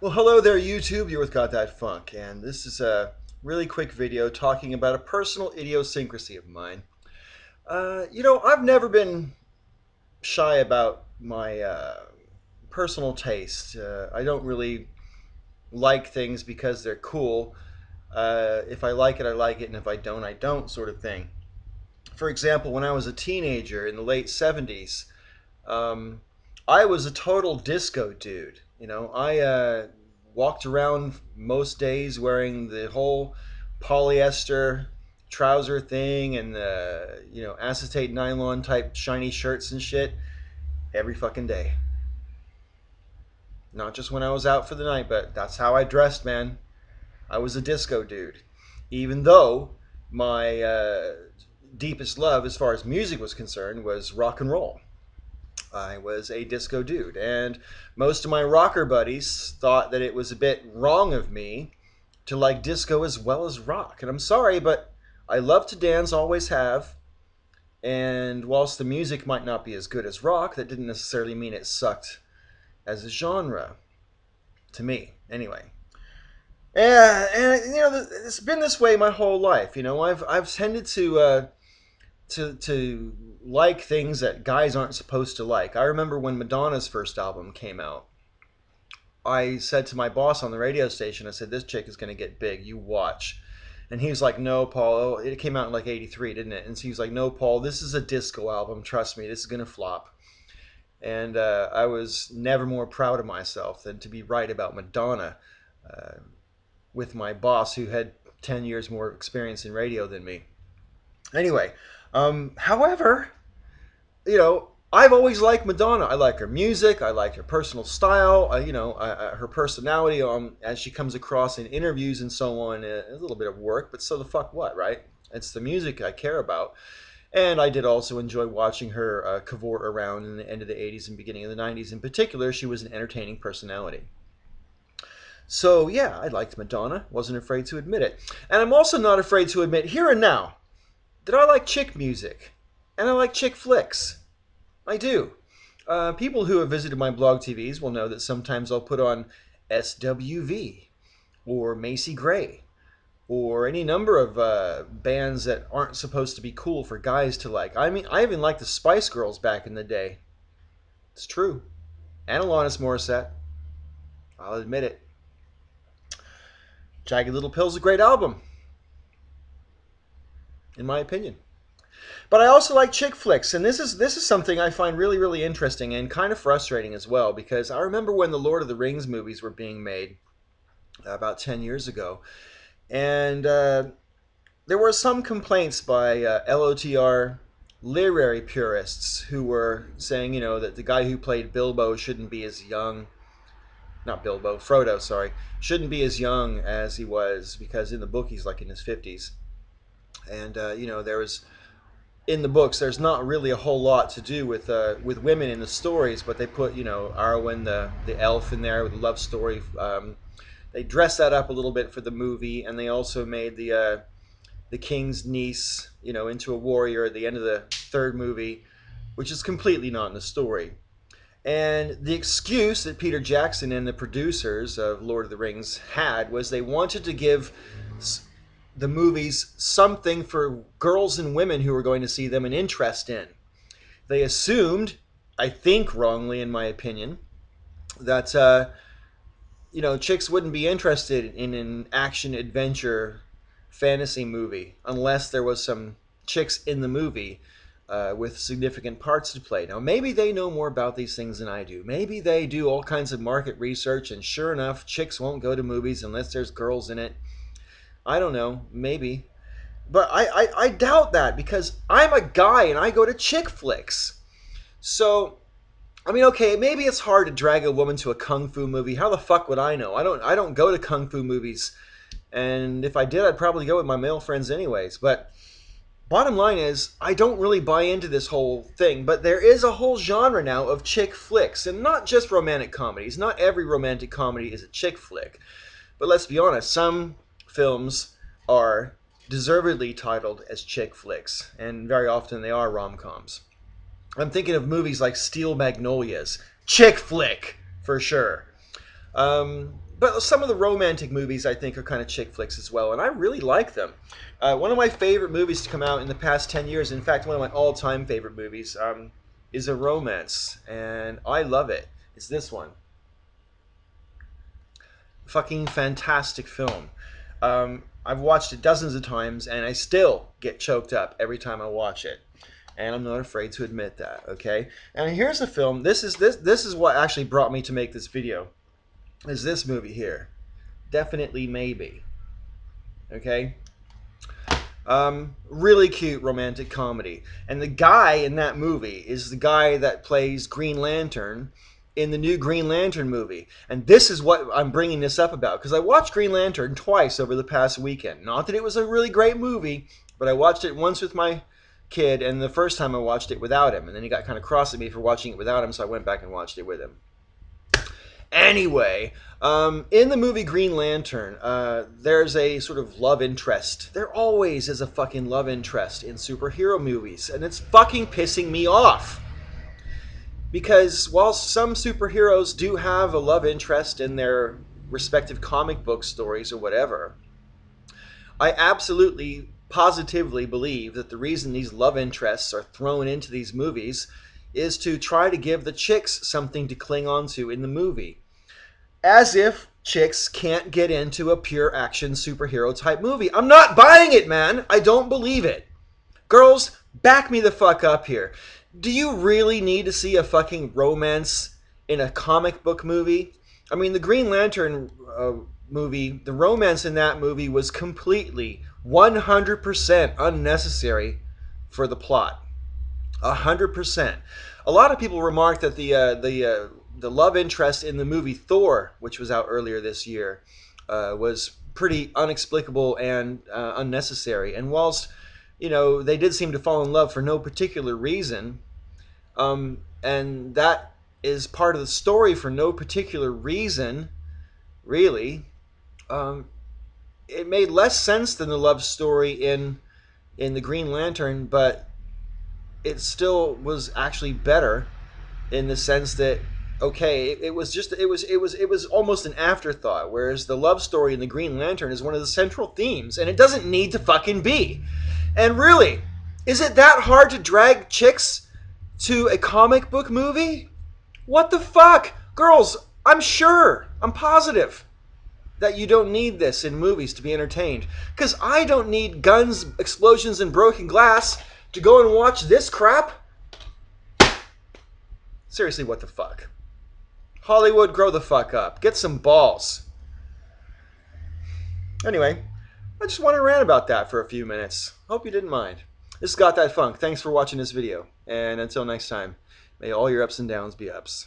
Well, hello there, YouTube. You're with gothatfunk, and this is a really quick video talking about a personal idiosyncrasy of mine. I've never been shy about my personal taste. I don't really like things because they're cool. If I like it, I like it, and if I don't, I don't, sort of thing. For example, when I was a teenager in the late 70s, um, I was a total disco dude. I walked around most days wearing the whole polyester trouser thing and the acetate nylon type shiny shirts and shit every fucking day. Not just when I was out for the night, but that's how I dressed, man. I was a disco dude, even though my deepest love, as far as music was concerned, was rock and roll. I was a disco dude, and most of my rocker buddies thought that it was a bit wrong of me to like disco as well as rock. And I'm sorry, but I love to dance, always have. And whilst the music might not be as good as rock, that didn't necessarily mean it sucked as a genre to me, anyway. Yeah, and it's been this way my whole life. I've tended to like things that guys aren't supposed to like. I remember when Madonna's first album came out. I said to my boss on the radio station, I said, "This chick is going to get big. You watch." And he was like, "No, Paul. Oh, it came out in like '83, didn't it?" And so he was like, "No, Paul. This is a disco album. Trust me, this is going to flop." And I was never more proud of myself than to be right about Madonna uh, with my boss, who had 10 years more experience in radio than me. Anyway, however, I've always liked Madonna. I like her music. I like her personal style. Her personality as she comes across in interviews and so on. A little bit of work, but so the fuck what, right? It's the music I care about. And I did also enjoy watching her cavort around in the end of the 80s and beginning of the 90s. In particular, she was an entertaining personality. So, yeah, I liked Madonna. Wasn't afraid to admit it. And I'm also not afraid to admit here and now that I like chick music. And I like chick flicks. I do. People who have visited my blog TVs will know that sometimes I'll put on SWV or Macy Gray or any number of bands that aren't supposed to be cool for guys to like. I mean, I even liked the Spice Girls back in the day. It's true. And Alanis Morissette. I'll admit it. Jagged Little Pill's a great album, in my opinion. But I also like chick flicks, and this is something I find really really interesting and kind of frustrating as well, because I remember when the Lord of the Rings movies were being made about 10 years ago, and there were some complaints by LOTR literary purists who were saying, that the guy who played Bilbo shouldn't be as young, not Bilbo, Frodo, sorry, shouldn't be as young as he was, because in the book he's like in his 50s. And there was in the books, there's not really a whole lot to do with women in the stories, but they put Arwen the elf in there with a love story. They dressed that up a little bit for the movie, and they also made the king's niece into a warrior at the end of the third movie, which is completely not in the story. And the excuse that Peter Jackson and the producers of Lord of the Rings had was they wanted to give the movies something for girls and women who were going to see them an interest in. They assumed, I think wrongly in my opinion, that chicks wouldn't be interested in an action adventure fantasy movie unless there was some chicks in the movie with significant parts to play. Now, maybe they know more about these things than I do. Maybe they do all kinds of market research, and sure enough, chicks won't go to movies unless there's girls in it. I don't know, maybe. But I doubt that, because I'm a guy and I go to chick flicks. So, I mean, okay, maybe it's hard to drag a woman to a kung fu movie. How the fuck would I know? I don't go to kung fu movies. And if I did, I'd probably go with my male friends anyways. But bottom line is, I don't really buy into this whole thing. But there is a whole genre now of chick flicks. And not just romantic comedies. Not every romantic comedy is a chick flick. But let's be honest, some films are deservedly titled as chick flicks, and very often they are rom-coms. I'm thinking of movies like Steel Magnolias, chick flick for sure. but some of the romantic movies I think are kind of chick flicks as well, and I really like them. One of my favorite movies to come out in the past 10 years, in fact, one of my all time favorite movies, is a romance, and I love it. It's this one. Fucking fantastic film. I've watched it dozens of times, and I still get choked up every time I watch it. And I'm not afraid to admit that. Okay. And here's a film. This is what actually brought me to make this video. Is this movie here? Definitely Maybe. Okay. Really cute romantic comedy. And the guy in that movie is the guy that plays Green Lantern in the new Green Lantern movie. And this is what I'm bringing this up about, because I watched Green Lantern twice over the past weekend. Not that it was a really great movie, but I watched it once with my kid, and the first time I watched it without him. And then he got kind of cross at me for watching it without him, so I went back and watched it with him. Anyway, in the movie Green Lantern, there's a sort of love interest. There always is a fucking love interest in superhero movies, and it's fucking pissing me off. Because while some superheroes do have a love interest in their respective comic book stories or whatever, I absolutely, positively believe that the reason these love interests are thrown into these movies is to try to give the chicks something to cling on to in the movie. As if chicks can't get into a pure action superhero type movie. I'm not buying it, man. I don't believe it. Girls, back me the fuck up here. Do you really need to see a fucking romance in a comic book movie? I mean, the Green Lantern movie, the romance in that movie was completely 100% unnecessary for the plot. 100%. A lot of people remarked that the love interest in the movie Thor, which was out earlier this year, was pretty unexplicable and unnecessary. And whilst they did seem to fall in love for no particular reason, and that is part of the story for no particular reason, really. It made less sense than the love story in the Green Lantern, but it still was actually better in the sense that okay, it was almost an afterthought, whereas the love story in the Green Lantern is one of the central themes, and it doesn't need to fucking be. And really, is it that hard to drag chicks to a comic book movie? What the fuck? Girls, I'm positive that you don't need this in movies to be entertained. Because I don't need guns, explosions, and broken glass to go and watch this crap. Seriously, what the fuck? Hollywood, grow the fuck up. Get some balls. Anyway, I just want to rant about that for a few minutes. Hope you didn't mind. This is Got That Funk. Thanks for watching this video. And until next time, may all your ups and downs be ups.